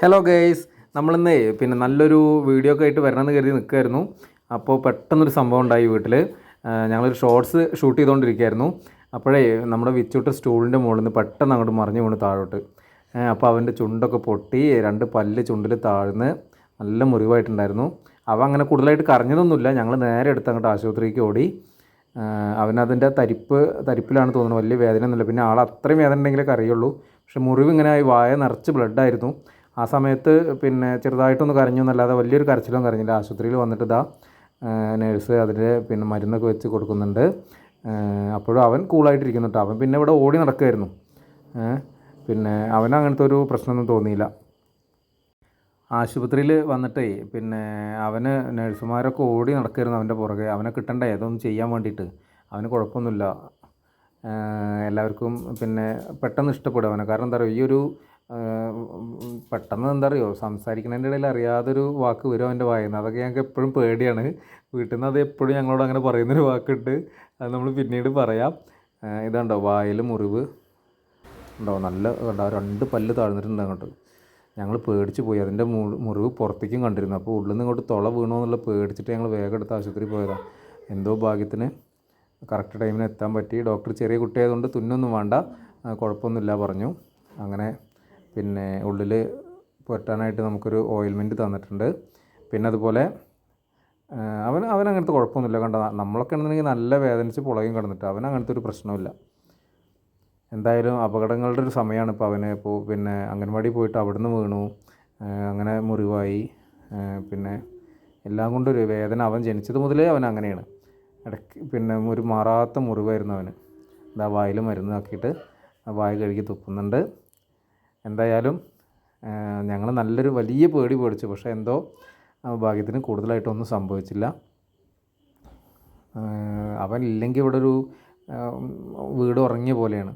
Hello guys, നമ്മളിന്നേ നല്ലൊരു video ഒക്കെ ആയിട്ട് വരണമെന്ന് കരുതി നിൽക്കുമായിരുന്നു. അപ്പോൾ പെട്ടെന്നൊരു സംഭവം ഉണ്ടായി വീട്ടിൽ. ഞങ്ങളൊരു ഷോർട്സ് ഷൂട്ട് ചെയ്തുകൊണ്ടിരിക്കുകയായിരുന്നു. അപ്പോഴേ നമ്മുടെ വിച്ചൂട്ട് സ്റ്റൂളിൻ്റെ മുകളിൽ നിന്ന് പെട്ടെന്ന് അങ്ങോട്ട് മറിഞ്ഞു വീണ് താഴോട്ട്. അപ്പോൾ അവൻ്റെ ചുണ്ടൊക്കെ പൊട്ടി, രണ്ട് പല്ല് ചുണ്ടിൽ താഴ്ന്ന് നല്ല മുറിവായിട്ടുണ്ടായിരുന്നു. അവൻ അങ്ങനെ കൂടുതലായിട്ട് കരഞ്ഞതൊന്നുമില്ല. ഞങ്ങൾ നേരെ എടുത്ത് അങ്ങോട്ട് ആശുപത്രിക്ക് ഓടി. അവനതിൻ്റെ തരിപ്പിലാണ് തോന്നുന്നത്, വലിയ വേദനയൊന്നുമില്ല. പിന്നെ ആൾ അത്രയും വേദന ഉണ്ടെങ്കിലേ അറിയുള്ളൂ. പക്ഷെ മുറിവ് ഇങ്ങനെ ആയി, വായ നിറച്ച് ബ്ലഡായിരുന്നു. ആ സമയത്ത് ചെറുതായിട്ടൊന്ന് കരഞ്ഞു എന്നല്ലാതെ വലിയൊരു കരച്ചിലൊന്നും കരഞ്ഞില്ല. ആശുപത്രിയിൽ വന്നിട്ട് നേഴ്സ് അതിൻ്റെ മരുന്നൊക്കെ വെച്ച് കൊടുക്കുന്നുണ്ട്. അപ്പോഴും അവൻ കൂളായിട്ടിരിക്കുന്നു കേട്ടോ. അവൻ പിന്നെ ഇവിടെ ഓടി നടക്കുമായിരുന്നു. അവന് അങ്ങനത്തെ ഒരു പ്രശ്നമൊന്നും തോന്നിയില്ല. ആശുപത്രിയിൽ വന്നിട്ടേ അവന് നഴ്സുമാരൊക്കെ ഓടി നടക്കുമായിരുന്നു അവൻ്റെ പുറകെ. അവനെ കിട്ടണ്ടേ അതൊന്നും ചെയ്യാൻ വേണ്ടിയിട്ട്. അവന് കുഴപ്പമൊന്നുമില്ല. എല്ലാവർക്കും പെട്ടെന്ന് ഇഷ്ടപ്പെടും അവനെ. കാരണം എന്താ പറയുക, ഈ ഒരു പെട്ടെന്ന് എന്താ പറയുക, സംസാരിക്കുന്നതിൻ്റെ ഇടയിൽ അറിയാതൊരു വാക്ക് വരും അവൻ്റെ വായിൽ നിന്ന്. അതൊക്കെ ഞങ്ങൾക്ക് എപ്പോഴും പേടിയാണ്. വീട്ടിൽ നിന്ന് അത് എപ്പോഴും ഞങ്ങളോട് അങ്ങനെ പറയുന്നൊരു വാക്കുണ്ട്. അത് നമ്മൾ പിന്നീട് പറയാം. ഇതുണ്ടോ വായിൽ മുറിവ് ഉണ്ടോ, നല്ല കണ്ടോ, രണ്ട് പല്ല് താഴ്ന്നിട്ടുണ്ട് അങ്ങോട്ട്. ഞങ്ങൾ പേടിച്ച് പോയി. അതിൻ്റെ മുറിവ് പുറത്തേക്കും കണ്ടിരുന്നു. അപ്പോൾ ഉള്ളിൽ നിന്ന് ഇങ്ങോട്ട് തുള വീണോ എന്നുള്ള പേടിച്ചിട്ട് ഞങ്ങൾ വേഗം എടുത്ത് ആശുപത്രിയിൽ പോയതാണ്. എന്തോ ഭാഗ്യത്തിന് കറക്റ്റ് ടൈമിന് എത്താൻ പറ്റി. ഡോക്ടർ ചെറിയ കുട്ടിയായതുകൊണ്ട് തുന്നൊന്നും വേണ്ട, കുഴപ്പമൊന്നുമില്ല പറഞ്ഞു. അങ്ങനെ ഉള്ളിൽ പുരട്ടാനായിട്ട് നമുക്കൊരു ഓയിൽമെൻറ്റ് തന്നിട്ടുണ്ട്. അതുപോലെ അവൻ അങ്ങനത്തെ കുഴപ്പമൊന്നുമില്ല. കണ്ട, നമ്മളൊക്കെ ആണെന്നുണ്ടെങ്കിൽ നല്ല വേദനിച്ച് പുളയും കിടന്നിട്ട്. അവൻ അങ്ങനത്തെ ഒരു പ്രശ്നമില്ല. എന്തായാലും അപകടങ്ങളുടെ ഒരു സമയമാണ് ഇപ്പോൾ അവന്. ഇപ്പോൾ അംഗൻവാടി പോയിട്ട് അവിടുന്ന് വീണു, അങ്ങനെ മുറിവായി. എല്ലാം കൊണ്ടൊരു വേദന. അവൻ ജനിച്ചത് മുതലേ അവൻ അങ്ങനെയാണ്. ഇടയ്ക്ക് ഒരു മാറാത്ത മുറിവായിരുന്നു അവന്. ഇതാ വായിൽ മരുന്നാക്കിയിട്ട് വായ കഴുകി തുപ്പുന്നുണ്ട്. എന്തായാലും ഞങ്ങൾ നല്ലൊരു വലിയ പേടി പേടിച്ചു. പക്ഷേ എന്തോ ഭാഗ്യത്തിന് കൂടുതലായിട്ടൊന്നും സംഭവിച്ചില്ല. അവൻ ഇല്ലെങ്കിൽ ഇവിടെ ഒരു വീട് ഉറങ്ങിയ പോലെയാണ്.